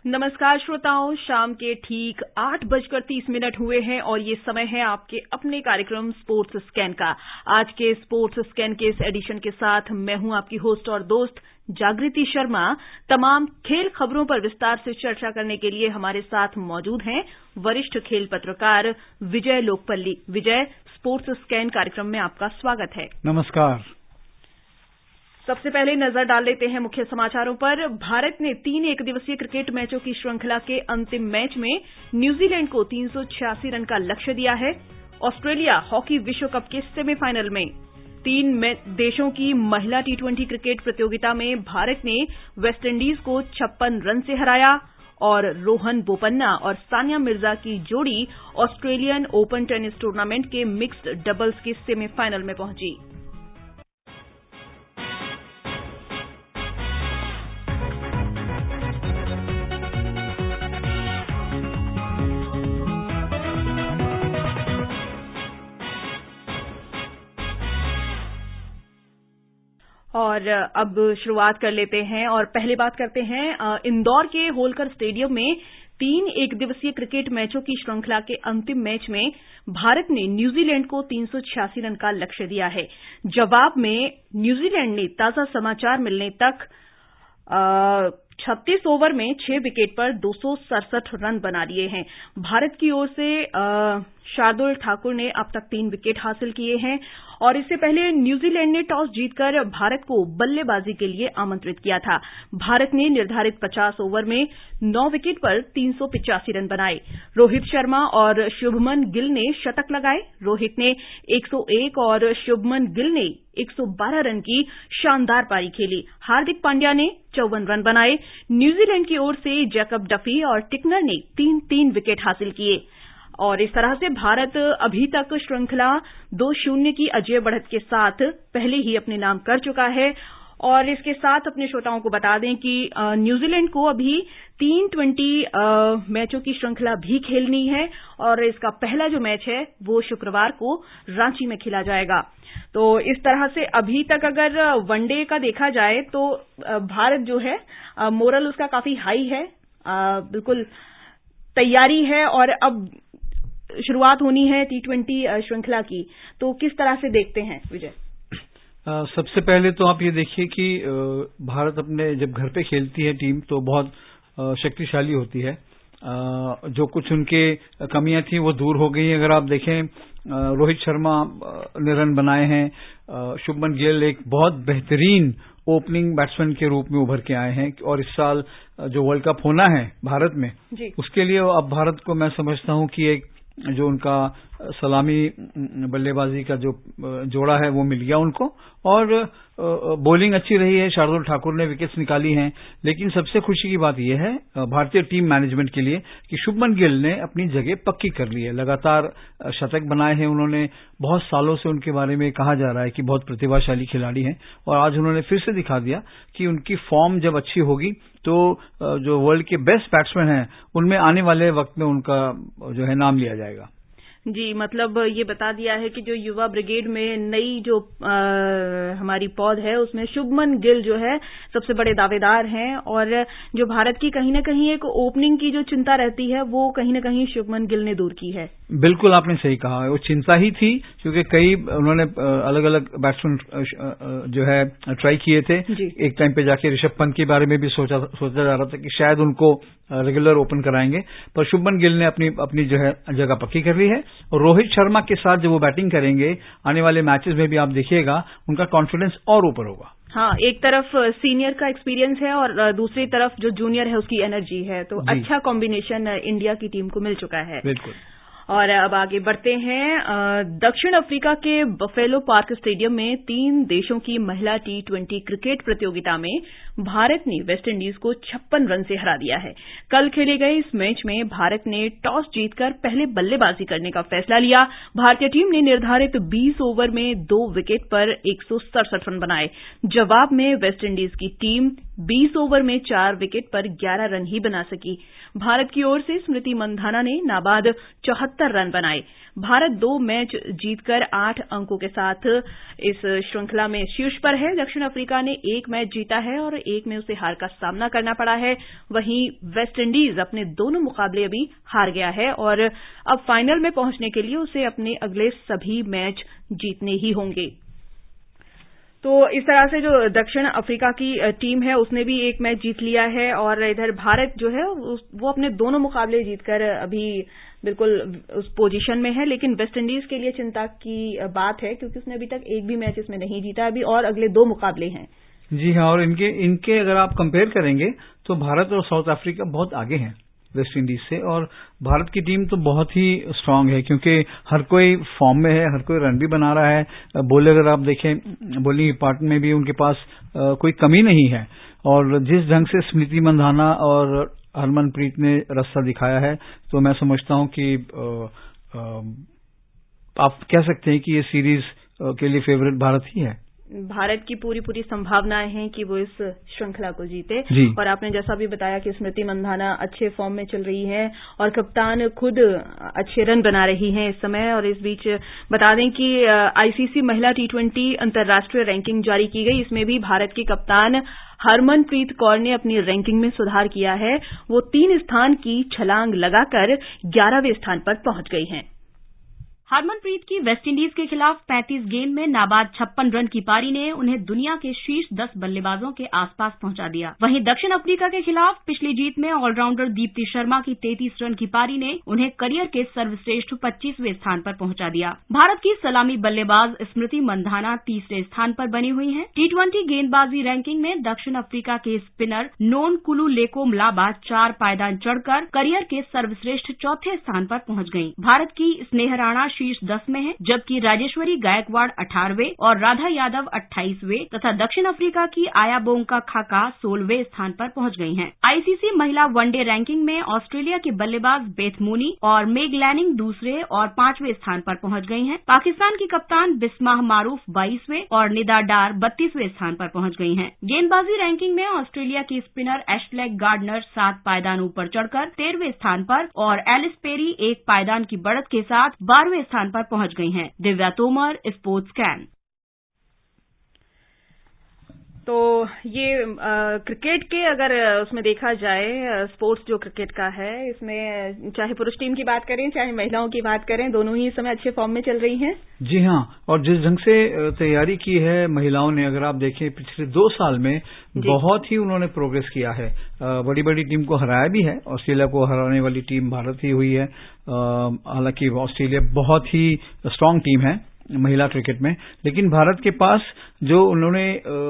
नमस्कार श्रोताओं, शाम के ठीक 8:30 हुए हैं और ये समय है आपके अपने कार्यक्रम स्पोर्ट्स स्कैन का। आज के स्पोर्ट्स स्कैन के इस एडिशन के साथ मैं हूं आपकी होस्ट और दोस्त जागृति शर्मा। तमाम खेल खबरों पर विस्तार से चर्चा करने के लिए हमारे साथ मौजूद हैं वरिष्ठ खेल पत्रकार विजय लोकपल्ली। विजय, स्पोर्ट्स स्कैन कार्यक्रम में आपका स्वागत है। नमस्कार। सबसे पहले नजर डाल लेते हैं मुख्य समाचारों पर। भारत ने 3 एकदिवसीय क्रिकेट मैचों की श्रृंखला के अंतिम मैच में न्यूजीलैंड को 386 रन का लक्ष्य दिया है। ऑस्ट्रेलिया हॉकी विश्व कप के सेमीफाइनल में 3 देशों की महिला T20 क्रिकेट प्रतियोगिता में भारत ने वेस्टइंडीज को 56 रन से हराया और रोहन बोपन्ना और सानिया मिर्जा की जोड़ी ऑस्ट्रेलियन ओपन टेनिस टूर्नामेंट के मिक्स्ड डबल्स के सेमीफाइनल में पहुंची। और अब शुरुआत कर लेते हैं और पहले बात करते हैं इंदौर के होलकर स्टेडियम में 3 एकदिवसीय क्रिकेट मैचों की श्रृंखला के अंतिम मैच में भारत ने न्यूजीलैंड को 386 रन का लक्ष्य दिया है। जवाब में न्यूजीलैंड ने ताजा समाचार मिलने तक 36 ओवर में 6 विकेट पर 267 रन बना लिए हैं। भारत की ओर से शार्दुल ठाकुर ने अब तक 3 विकेट हासिल किए हैं और इससे पहले न्यूजीलैंड ने टॉस जीतकर भारत को बल्लेबाजी के लिए आमंत्रित किया था। भारत ने निर्धारित 50 ओवर में 9 विकेट पर 385 रन बनाए। रोहित शर्मा और शुभमन गिल ने शतक लगाए। रोहित ने 101 और शुभमन गिल ने 112 रन की शानदार पारी खेली। हार्दिक पांड्या ने 54 रन बनाए। न्यूजीलैंड की ओर से जैकब डफी और टिकनर ने 3-3 विकेट हासिल किए और इस तरह से भारत अभी तक श्रृंखला 2-0 की अजेय बढ़त के साथ पहले ही अपने नाम कर चुका है। और इसके साथ अपने श्रोताओं को बता दें कि न्यूजीलैंड को अभी 3 मैचों की श्रृंखला भी खेलनी है और इसका पहला जो मैच है वो शुक्रवार को रांची में खेला जाएगा। तो इस तरह से अभी तक अगर वनडे का देखा जाए तो भारत जो है मोरल उसका काफी हाई है, बिल्कुल तैयारी है और अब शुरुआत होनी है T20 श्रृंखला की। तो किस तरह से देखते हैं विजय? सबसे पहले तो आप ये देखिए कि भारत अपने जब घर पे खेलती है टीम तो बहुत शक्तिशाली होती है। जो कुछ उनके कमियां थी वो दूर हो गई। अगर आप देखें रोहित शर्मा ने रन बनाए हैं। शुभमन गिल एक बहुत बेहतरीन ओपनिंग बैट्समैन के रूप में उभर के आए हैं और इस साल जो वर्ल्ड कप होना है भारत में उसके लिए अब भारत को मैं समझता हूं कि एक जो उनका सलामी बल्लेबाजी का जो जोड़ा है वो मिल गया उनको और बॉलिंग अच्छी रही है। शार्दुल ठाकुर ने विकेट्स निकाली हैं। लेकिन सबसे खुशी की बात यह है भारतीय टीम मैनेजमेंट के लिए कि शुभमन गिल ने अपनी जगह पक्की कर ली है। लगातार शतक बनाए हैं उन्होंने। बहुत सालों से उनके बारे में कहा जा रहा है कि बहुत प्रतिभाशाली खिलाड़ी हैं और आज उन्होंने फिर से दिखा दिया कि उनकी फॉर्म जब अच्छी होगी तो जो वर्ल्ड के बेस्ट बैट्समैन हैं उनमें आने वाले वक्त में उनका जो है नाम लिया जाएगा। जी, मतलब ये बता दिया है कि जो युवा ब्रिगेड में नई जो हमारी पौध है उसमें शुभमन गिल जो है सबसे बड़े दावेदार हैं और जो भारत की कहीं न कहीं एक ओपनिंग की जो चिंता रहती है वो कहीं न कहीं शुभमन गिल ने दूर की है। बिल्कुल आपने सही कहा, वो चिंता ही थी क्योंकि कई उन्होंने अलग अलग बैट्समैन जो है ट्राई किए थे। एक टाइम पे जाके ऋषभ पंत के बारे में भी सोचा जा रहा था कि शायद उनको रेगुलर ओपन कराएंगे, पर शुभमन गिल ने अपनी जो है जगह पक्की कर ली है। और रोहित शर्मा के साथ जब वो बैटिंग करेंगे आने वाले मैचेस में भी आप देखिएगा उनका कॉन्फिडेंस और ऊपर होगा। हाँ, एक तरफ सीनियर का एक्सपीरियंस है और दूसरी तरफ जो जूनियर है उसकी एनर्जी है, तो अच्छा कॉम्बिनेशन इंडिया की टीम को मिल चुका है। बिल्कुल। और अब आगे बढ़ते हैं। दक्षिण अफ्रीका के बफेलो पार्क स्टेडियम में 3 देशों की महिला T20 क्रिकेट प्रतियोगिता में भारत ने वेस्टइंडीज को 56 रन से हरा दिया है। कल खेले गए इस मैच में भारत ने टॉस जीतकर पहले बल्लेबाजी करने का फैसला लिया। भारतीय टीम ने निर्धारित 20 ओवर में 2 विकेट पर 167 रन बनाए। जवाब में वेस्टइंडीज की टीम 20 ओवर में 4 विकेट पर 11 रन ही बना सकी। भारत की ओर से स्मृति मंधाना ने नाबाद 74 रन बनाए। भारत 2 मैच जीतकर 8 अंकों के साथ इस श्रृंखला में शीर्ष पर है। दक्षिण अफ्रीका ने 1 मैच जीता है और 1 में उसे हार का सामना करना पड़ा है। वहीं वेस्टइंडीज अपने दोनों मुकाबले अभी हार गया है और अब फाइनल में पहुंचने के लिए उसे अपने अगले सभी मैच जीतने ही होंगे। तो इस तरह से जो दक्षिण अफ्रीका की टीम है उसने भी एक मैच जीत लिया है और इधर भारत जो है वो अपने दोनों मुकाबले जीतकर अभी बिल्कुल उस पोजीशन में है। लेकिन वेस्टइंडीज के लिए चिंता की बात है क्योंकि उसने अभी तक एक भी मैच इसमें नहीं जीता अभी और अगले 2 मुकाबले हैं। जी हाँ, और इनके अगर आप कंपेयर करेंगे तो भारत और साउथ अफ्रीका बहुत आगे हैं वेस्ट इंडीज से। और भारत की टीम तो बहुत ही स्ट्रांग है क्योंकि हर कोई फॉर्म में है, हर कोई रन भी बना रहा है। बॉलर अगर आप देखें बॉलिंग डिपार्टमेंट में भी उनके पास कोई कमी नहीं है। और जिस ढंग से स्मृति मंधाना और हरमनप्रीत ने रास्ता दिखाया है तो मैं समझता हूं कि आप कह सकते हैं कि ये सीरीज के लिए फेवरेट भारत ही है। भारत की पूरी संभावनाएं हैं कि वो इस श्रृंखला को जीते। और आपने जैसा भी बताया कि स्मृति मंधाना अच्छे फॉर्म में चल रही है और कप्तान खुद अच्छे रन बना रही हैं इस समय। और इस बीच बता दें कि आईसीसी महिला T20 अंतर्राष्ट्रीय रैंकिंग जारी की गई। इसमें भी भारत की कप्तान हरमनप्रीत कौर ने अपनी रैंकिंग में सुधार किया है। वो 3 स्थान की छलांग लगाकर 11वें स्थान पर पहुंच गई हैं। हरमनप्रीत की वेस्टइंडीज के खिलाफ 35 गेंद में नाबाद 56 रन की पारी ने उन्हें दुनिया के शीर्ष 10 बल्लेबाजों के आसपास पहुंचा दिया। वहीं दक्षिण अफ्रीका के खिलाफ पिछली जीत में ऑलराउंडर दीप्ति शर्मा की 33 रन की पारी ने उन्हें करियर के सर्वश्रेष्ठ 25वें स्थान पर पहुंचा दिया। भारत की सलामी बल्लेबाज स्मृति मंधाना तीसरे स्थान पर बनी हुई हैं। T20 गेंदबाजी रैंकिंग में दक्षिण अफ्रीका के स्पिनर नोनकुलुलेको मलाबा 4 पायदान चढ़कर करियर के सर्वश्रेष्ठ चौथे स्थान पर पहुंच गयीं। भारत की स्नेह राणा शीर्ष 10 में है, जबकि राजेश्वरी गायकवाड़ 18वें और राधा यादव 28वें तथा दक्षिण अफ्रीका की आया बोंका खाका 16वें स्थान पर पहुंच गई हैं। आईसीसी महिला वनडे रैंकिंग में ऑस्ट्रेलिया की बल्लेबाज बेथ मूनी और मेग लैनिंग दूसरे और 5वें स्थान पर पहुंच गई हैं। पाकिस्तान की कप्तान बिस्माह मारूफ 22वें और निदा डार 32वें स्थान पर पहुंच गई हैं। गेंदबाजी रैंकिंग में ऑस्ट्रेलिया की स्पिनर एशले गार्डनर 7 पायदान ऊपर चढ़कर 13वें स्थान पर और एलिस पेरी 1 पायदान की बढ़त के साथ 12वें स्थान पर पहुंच गई हैं। Divya Tomar, sports can. तो ये क्रिकेट के अगर उसमें देखा जाए स्पोर्ट्स जो क्रिकेट का है इसमें चाहे पुरुष टीम की बात करें चाहे महिलाओं की बात करें दोनों ही इस समय अच्छे फॉर्म में चल रही हैं। जी हाँ, और जिस ढंग से तैयारी की है महिलाओं ने अगर आप देखें पिछले 2 साल में बहुत ही उन्होंने प्रोग्रेस किया है। बड़ी बड़ी टीम को हराया भी है। ऑस्ट्रेलिया को हराने वाली टीम भारत ही हुई है। हालांकि ऑस्ट्रेलिया बहुत ही स्ट्रांग टीम है महिला क्रिकेट में, लेकिन भारत के पास जो उन्होंने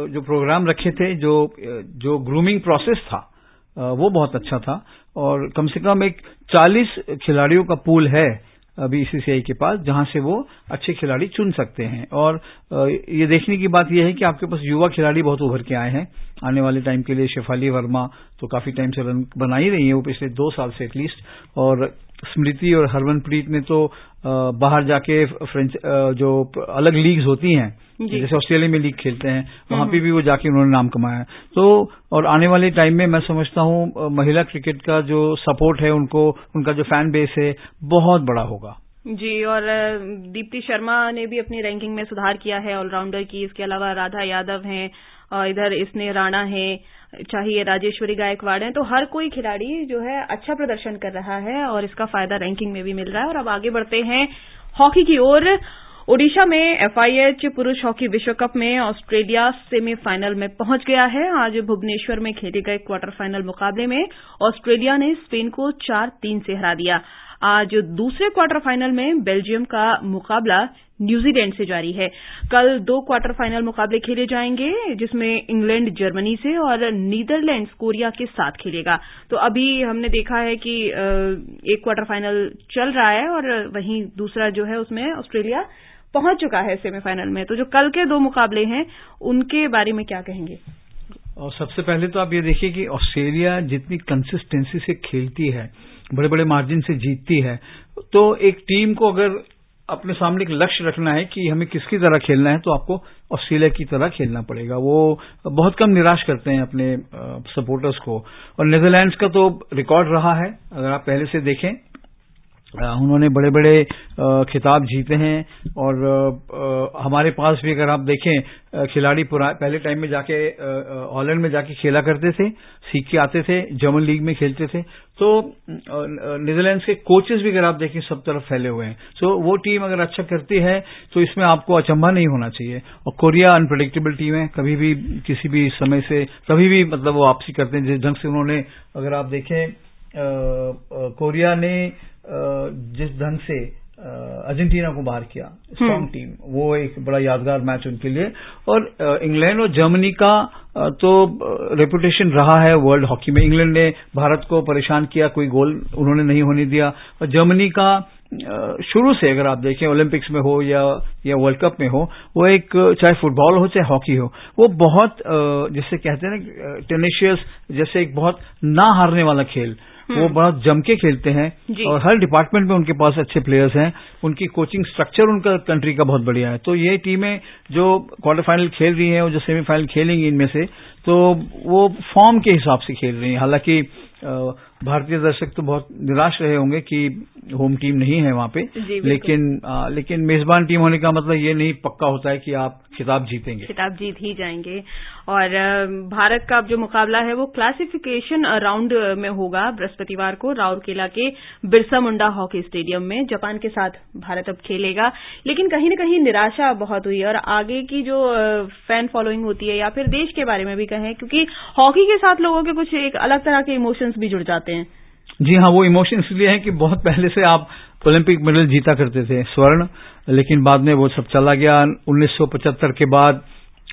जो प्रोग्राम रखे थे, जो ग्रूमिंग प्रोसेस था वो बहुत अच्छा था। और कम से कम एक 40 खिलाड़ियों का पूल है अभी बीसीसीआई के पास जहां से वो अच्छे खिलाड़ी चुन सकते हैं। और ये देखने की बात यह है कि आपके पास युवा खिलाड़ी बहुत उभर के आए हैं आने वाले टाइम के लिए। शेफाली वर्मा तो काफी टाइम से रन बना ही रही है वो पिछले 2 साल से एटलीस्ट। और स्मृति और हरमनप्रीत ने तो बाहर जाके फ्रेंच जो अलग लीग्स होती हैं जैसे ऑस्ट्रेलिया में लीग खेलते हैं वहां पे भी वो जाके उन्होंने नाम कमाया। तो और आने वाले टाइम में मैं समझता हूं महिला क्रिकेट का जो सपोर्ट है उनको, उनका जो फैन बेस है बहुत बड़ा होगा। जी, और दीप्ति शर्मा ने भी अपनी रैंकिंग में सुधार किया है ऑलराउंडर की। इसके अलावा राधा यादव हैं, इधर स्नेह राणा है, चाहे राजेश्वरी गायकवाड़ है। तो हर कोई खिलाड़ी जो है अच्छा प्रदर्शन कर रहा है और इसका फायदा रैंकिंग में भी मिल रहा है। और अब आगे बढ़ते हैं हॉकी की ओर। ओडिशा में FIH पुरुष हॉकी विश्व कप में ऑस्ट्रेलिया सेमीफाइनल में पहुंच गया है। आज भुवनेश्वर में खेले गए क्वार्टर फाइनल मुकाबले में ऑस्ट्रेलिया ने स्पेन को 4-3 से हरा दिया। आज दूसरे क्वार्टर फाइनल में बेल्जियम का मुकाबला न्यूजीलैंड से जारी है। कल 2 क्वार्टर फाइनल मुकाबले खेले जाएंगे जिसमें इंग्लैंड जर्मनी से और नीदरलैंड्स कोरिया के साथ खेलेगा। तो अभी हमने देखा है कि एक क्वार्टर फाइनल चल रहा है और वहीं दूसरा जो है उसमें ऑस्ट्रेलिया पहुंच चुका है सेमीफाइनल में। तो जो कल के 2 मुकाबले हैं उनके बारे में क्या कहेंगे? और सबसे पहले तो आप ये देखिए कि ऑस्ट्रेलिया जितनी कंसिस्टेंसी से खेलती है, बड़े बड़े मार्जिन से जीतती है, तो एक टीम को अगर अपने सामने एक लक्ष्य रखना है कि हमें किसकी तरह खेलना है तो आपको ऑस्ट्रेलिया की तरह खेलना पड़ेगा। वो बहुत कम निराश करते हैं अपने सपोर्टर्स को। और नीदरलैंड्स का तो रिकॉर्ड रहा है, अगर आप पहले से देखें उन्होंने बड़े बड़े खिताब जीते हैं और हमारे पास भी अगर आप देखें खिलाड़ी पहले टाइम में जाके हॉलैंड में जाके खेला करते थे, सीख के आते थे, जर्मन लीग में खेलते थे। तो नीदरलैंड्स के कोचेस भी अगर आप देखें सब तरफ फैले हुए हैं। सो वो टीम अगर अच्छा करती है तो इसमें आपको अचंभा नहीं होना चाहिए। और कोरिया अनप्रेडिक्टेबल टीम है, कभी भी किसी भी समय से कभी भी मतलब वो वापसी करते हैं। जिस ढंग से उन्होंने अगर आप देखें कोरिया ने जिस ढंग से अर्जेंटीना को बाहर किया, स्ट्रॉन्ग टीम, वो एक बड़ा यादगार मैच उनके लिए। और इंग्लैंड और जर्मनी का तो रेपुटेशन रहा है वर्ल्ड हॉकी में। इंग्लैंड ने भारत को परेशान किया, कोई गोल उन्होंने नहीं होने दिया। और जर्मनी का शुरू से अगर आप देखें ओलंपिक्स में हो या वर्ल्ड कप में हो, वो एक चाहे फुटबॉल हो चाहे हॉकी हो, वो बहुत जिसे कहते हैं ना टेनिशियस, जैसे एक बहुत ना हारने वाला खेल, वो बहुत जम के खेलते हैं। और हर डिपार्टमेंट में उनके पास अच्छे प्लेयर्स हैं। उनकी कोचिंग स्ट्रक्चर उनका कंट्री का बहुत बढ़िया है। तो ये टीमें जो क्वार्टर फाइनल खेल रही हैं और जो सेमीफाइनल खेलेंगी इनमें से, तो वो फॉर्म के हिसाब से खेल रही हैं। हालांकि भारतीय दर्शक तो बहुत निराश रहे होंगे कि होम टीम नहीं है वहां पे, लेकिन मेजबान टीम होने का मतलब ये नहीं पक्का होता है कि आप खिताब जीतेंगे, खिताब जीत ही जाएंगे। और भारत का अब जो मुकाबला है वो क्लासिफिकेशन राउंड में होगा बृहस्पतिवार को राउरकेला के बिरसा मुंडा हॉकी स्टेडियम में जापान के साथ भारत अब खेलेगा। लेकिन कहीं न कहीं निराशा बहुत हुई और आगे की जो फैन फॉलोइंग होती है या फिर देश के बारे में भी कहें, क्योंकि हॉकी के साथ लोगों के कुछ एक अलग तरह के इमोशंस भी जुड़ जाते हैं। जी हाँ, वो इमोशन इसलिए है कि बहुत पहले से आप ओलंपिक मेडल जीता करते थे स्वर्ण, लेकिन बाद में वो सब चला गया। 1975 के बाद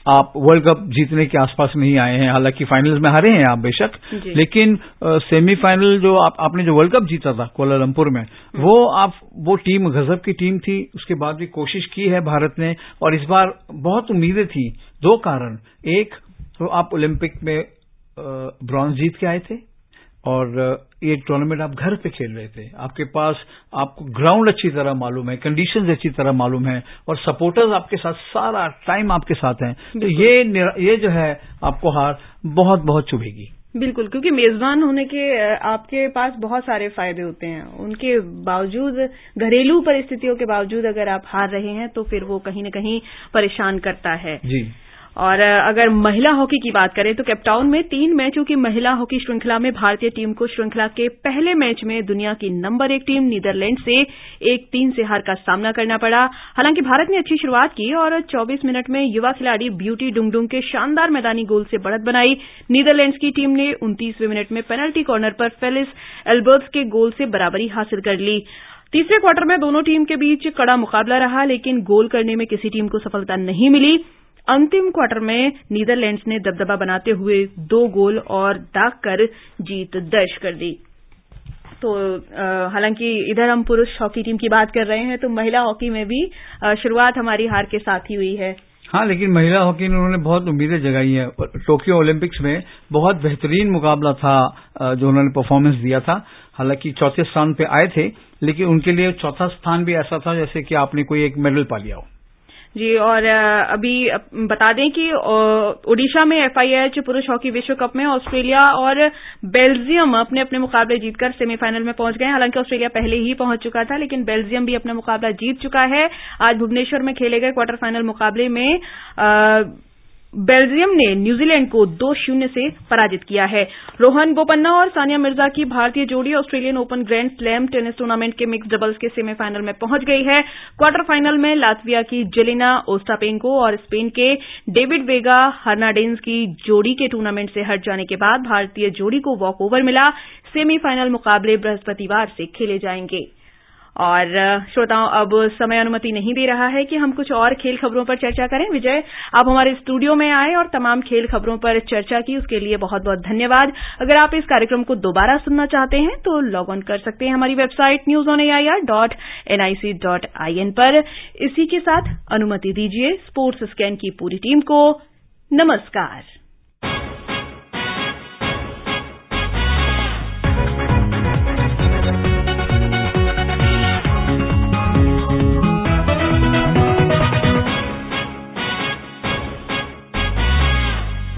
आप वर्ल्ड कप जीतने के आसपास नहीं आए हैं। हालांकि फाइनल्स में हारे हैं आप बेशक, लेकिन सेमीफाइनल जो आपने जो वर्ल्ड कप जीता था कुआलालंपुर में, वो टीम गजब की टीम थी। उसके बाद भी कोशिश की है भारत ने, और इस बार बहुत उम्मीदें थी। दो कारण, एक तो आप ओलंपिक में ब्रॉन्ज जीत के आए थे और ये टूर्नामेंट आप घर पे खेल रहे थे, आपके पास आपको ग्राउंड अच्छी तरह मालूम है, कंडीशंस अच्छी तरह मालूम है और सपोर्टर्स आपके साथ सारा टाइम आपके साथ हैं। तो ये जो है आपको हार बहुत बहुत चुभेगी। बिल्कुल, क्योंकि मेजबान होने के आपके पास बहुत सारे फायदे होते हैं। उनके बावजूद, घरेलू परिस्थितियों के बावजूद अगर आप हार रहे हैं तो फिर वो कहीं न कहीं परेशान करता है। जी। और अगर महिला हॉकी की बात करें तो केपटाउन में 3 मैचों की महिला हॉकी श्रृंखला में भारतीय टीम को श्रृंखला के पहले मैच में दुनिया की नंबर 1 टीम नीदरलैंड से 1-3 से हार का सामना करना पड़ा। हालांकि भारत ने अच्छी शुरुआत की और 24 मिनट में युवा खिलाड़ी ब्यूटी डुंगडुंग के शानदार मैदानी गोल से बढ़त बनाई। नीदरलैंड्स की टीम ने 29वें मिनट में पेनल्टी कॉर्नर पर फेलिस एल्बर्ट्स के गोल से बराबरी हासिल कर ली। तीसरे क्वार्टर में दोनों टीम के बीच कड़ा मुकाबला रहा, लेकिन गोल करने में किसी टीम को सफलता नहीं मिली। अंतिम क्वार्टर में नीदरलैंड्स ने दबदबा बनाते हुए 2 गोल और दाग कर जीत दर्ज कर दी। तो हालांकि इधर हम पुरुष हॉकी टीम की बात कर रहे हैं, तो महिला हॉकी में भी शुरुआत हमारी हार के साथ ही हुई है। हाँ, लेकिन महिला हॉकी में उन्होंने बहुत उम्मीदें जगाई हैं। टोक्यो ओलंपिक्स में बहुत बेहतरीन मुकाबला था जो उन्होंने परफॉर्मेंस दिया था। हालांकि चौथे स्थान पे आए थे, लेकिन उनके लिए चौथा स्थान भी ऐसा था जैसे कि आपने कोई एक मेडल पा लिया हो। जी, और अभी बता दें कि ओडिशा में FIH पुरुष हॉकी विश्व कप में ऑस्ट्रेलिया और बेल्जियम अपने अपने मुकाबले जीतकर सेमीफाइनल में पहुंच गए। हालांकि ऑस्ट्रेलिया पहले ही पहुंच चुका था, लेकिन बेल्जियम भी अपना मुकाबला जीत चुका है। आज भुवनेश्वर में खेले गए क्वार्टर फाइनल मुकाबले में बेल्जियम ने न्यूजीलैंड को 2-0 से पराजित किया है। रोहन बोपन्ना और सानिया मिर्जा की भारतीय जोड़ी Australian open grand slam tennis tournament के मिक्स डबल्स के सेमीफाइनल में पहुंच गई है। क्वार्टर फाइनल में लातविया की जेलेना ओस्टापेंको और स्पेन के डेविड वेगा हर्नांडेज की जोड़ी के टूर्नामेंट से हट जाने के बाद भारतीय जोड़ी को वॉकओवर मिला। सेमीफाइनल मुकाबले बृहस्पतिवार से खेले जाएंगे। और श्रोताओं, अब समय अनुमति नहीं दे रहा है कि हम कुछ और खेल खबरों पर चर्चा करें। विजय, आप हमारे स्टूडियो में आए और तमाम खेल खबरों पर चर्चा की, उसके लिए बहुत बहुत धन्यवाद। अगर आप इस कार्यक्रम को दोबारा सुनना चाहते हैं तो लॉग ऑन कर सकते हैं हमारी वेबसाइट newsonair.nic.in पर। इसी के साथ अनुमति दीजिए स्पोर्ट्स स्कैन की पूरी टीम को नमस्कार।